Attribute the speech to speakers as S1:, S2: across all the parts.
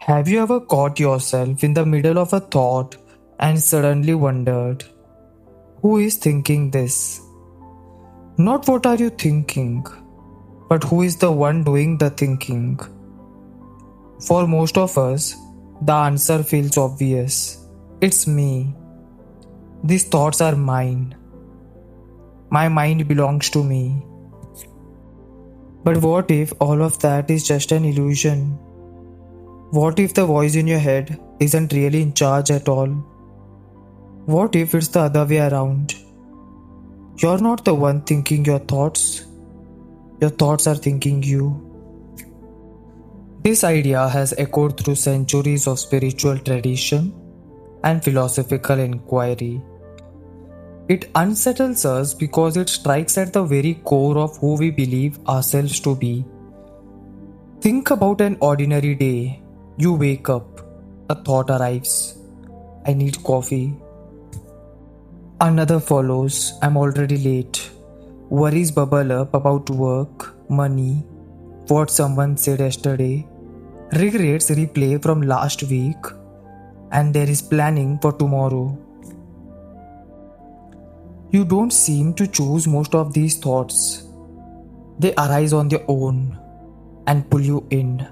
S1: Have you ever caught yourself in the middle of a thought and suddenly wondered, who is thinking this? Not what are you thinking, but who is the one doing the thinking? For most of us, the answer feels obvious. It's me. These thoughts are mine. My mind belongs to me. But what if all of that is just an illusion? What if the voice in your head isn't really in charge at all? What if it's the other way around? You're not the one thinking your thoughts are thinking you. This idea has echoed through centuries of spiritual tradition and philosophical inquiry. It unsettles us because it strikes at the very core of who we believe ourselves to be. Think about an ordinary day. You wake up, a thought arrives. I need coffee. Another follows. I'm already late. Worries bubble up about work, money, what someone said yesterday. Regrets replay from last week. And there is planning for tomorrow. You don't seem to choose most of these thoughts. They arise on their own and pull you in,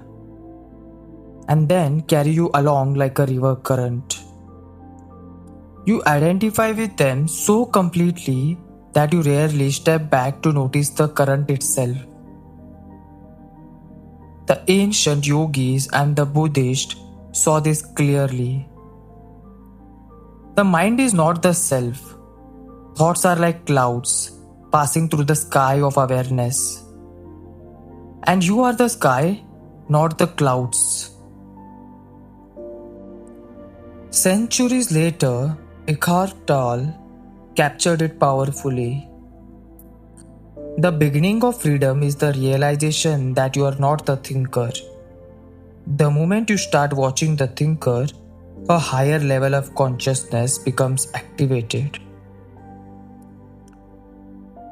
S1: and then carry you along like a river current. You identify with them so completely that you rarely step back to notice the current itself. The ancient yogis and the Buddhists saw this clearly. The mind is not the self. Thoughts are like clouds passing through the sky of awareness. And you are the sky, not the clouds. Centuries later, Eckhart Tolle captured it powerfully. The beginning of freedom is the realization that you are not the thinker. The moment you start watching the thinker, a higher level of consciousness becomes activated.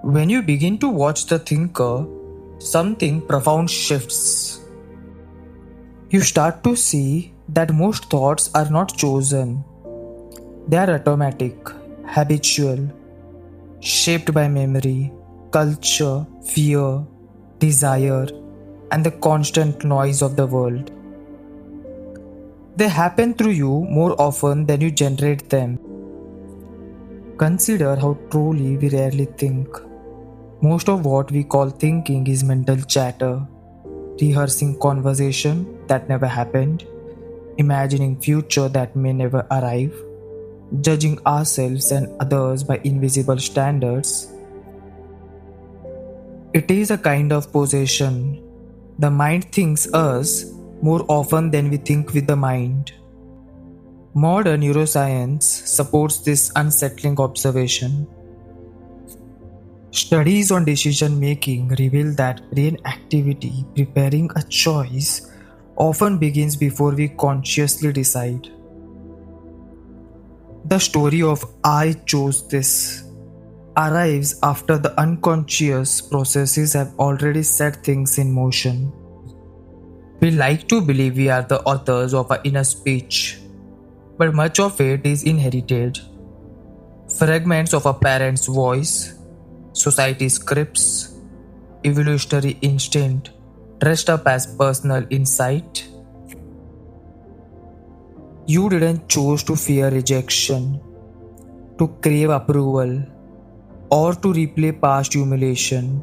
S1: When you begin to watch the thinker, something profound shifts. You start to see that most thoughts are not chosen. They are automatic, habitual, shaped by memory, culture, fear, desire, and the constant noise of the world. They happen through you more often than you generate them. Consider how truly we rarely think. Most of what we call thinking is mental chatter, rehearsing conversation that never happened, imagining future that may never arrive, judging ourselves and others by invisible standards. It is a kind of possession. The mind thinks us more often than we think with the mind. Modern neuroscience supports this unsettling observation. Studies on decision making reveal that brain activity preparing a choice often begins before we consciously decide. The story of I chose this arrives after the unconscious processes have already set things in motion. We like to believe we are the authors of our inner speech, but much of it is inherited. Fragments of a parent's voice, society scripts, evolutionary instinct dressed up as personal insight. You didn't choose to fear rejection, to crave approval, or to replay past humiliation.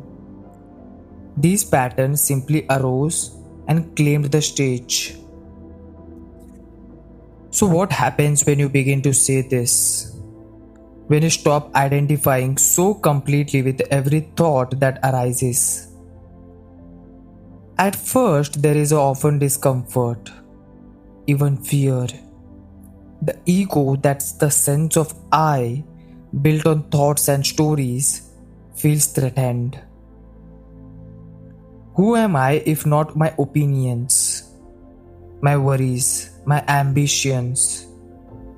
S1: These patterns simply arose and claimed the stage. So what happens when you begin to say this? When you stop identifying so completely with every thought that arises? At first, there is often discomfort, even fear. The ego, that's the sense of I, built on thoughts and stories, feels threatened. Who am I if not my opinions, my worries, my ambitions,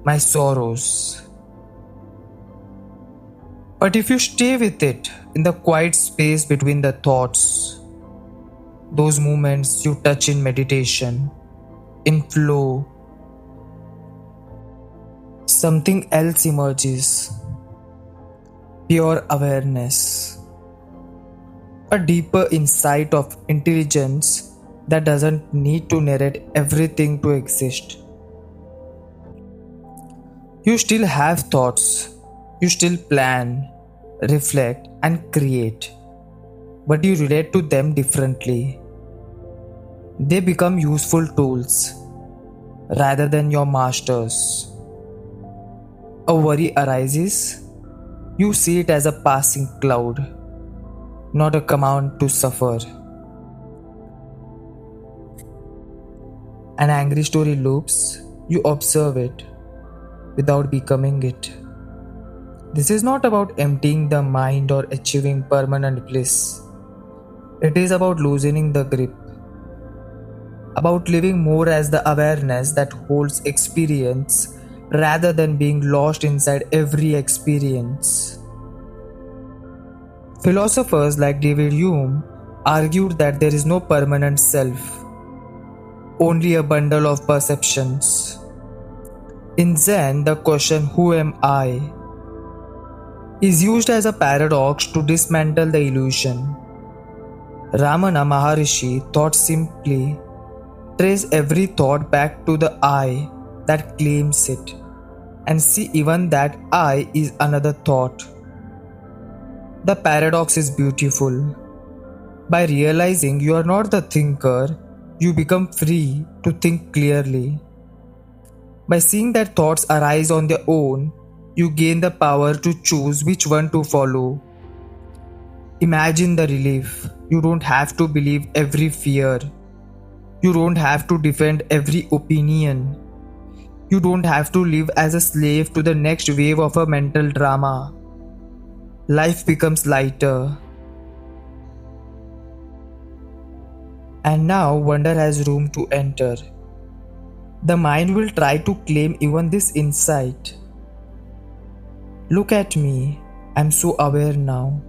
S1: my sorrows? But if you stay with it in the quiet space between the thoughts, those moments you touch in meditation, in flow, something else emerges, pure awareness, a deeper insight of intelligence that doesn't need to narrate everything to exist. You still have thoughts, you still plan, reflect, and create, but you relate to them differently. They become useful tools rather than your masters. A worry arises, you see it as a passing cloud, not a command to suffer. An angry story loops, you observe it without becoming it. This is not about emptying the mind or achieving permanent bliss. It is about loosening the grip, about living more as the awareness that holds experience rather than being lost inside every experience. Philosophers like David Hume argued that there is no permanent self, only a bundle of perceptions. In Zen, the question, "Who am I?" is used as a paradox to dismantle the illusion. Ramana Maharshi thought simply, trace every thought back to the I that claims it, and see even that I is another thought. The paradox is beautiful. By realizing you are not the thinker, you become free to think clearly. By seeing that thoughts arise on their own, you gain the power to choose which one to follow. Imagine the relief. You don't have to believe every fear. You don't have to defend every opinion. You don't have to live as a slave to the next wave of a mental drama. Life becomes lighter. And now wonder has room to enter. The mind will try to claim even this insight. Look at me, I'm so aware now.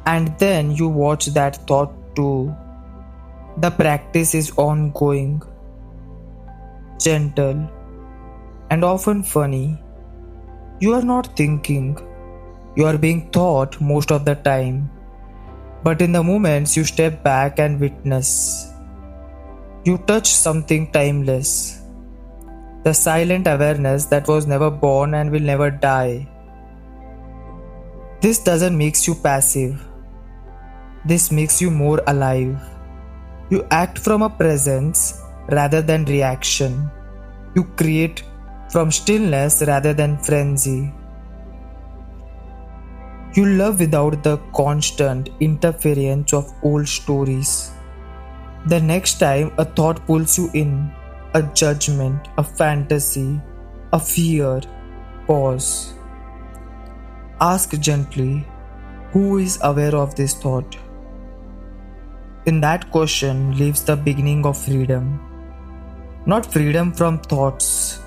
S1: And then you watch that thought too. The practice is ongoing, gentle, and often funny. You are not thinking, you are being thought most of the time. But in the moments you step back and witness, you touch something timeless. The silent awareness that was never born and will never die. This doesn't make you passive. This makes you more alive. You act from a presence rather than reaction. You create from stillness rather than frenzy. You love without the constant interference of old stories. The next time a thought pulls you in, a judgment, a fantasy, a fear, pause. Ask gently, who is aware of this thought? In that question lives the beginning of freedom. Not freedom from thoughts,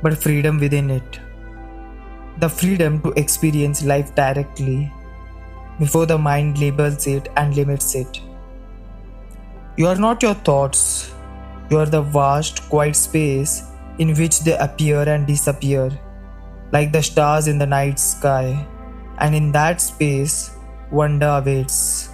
S1: but freedom within it. The freedom to experience life directly before the mind labels it and limits it. You are not your thoughts. You are the vast, quiet space in which they appear and disappear, like the stars in the night sky. And in that space, wonder awaits.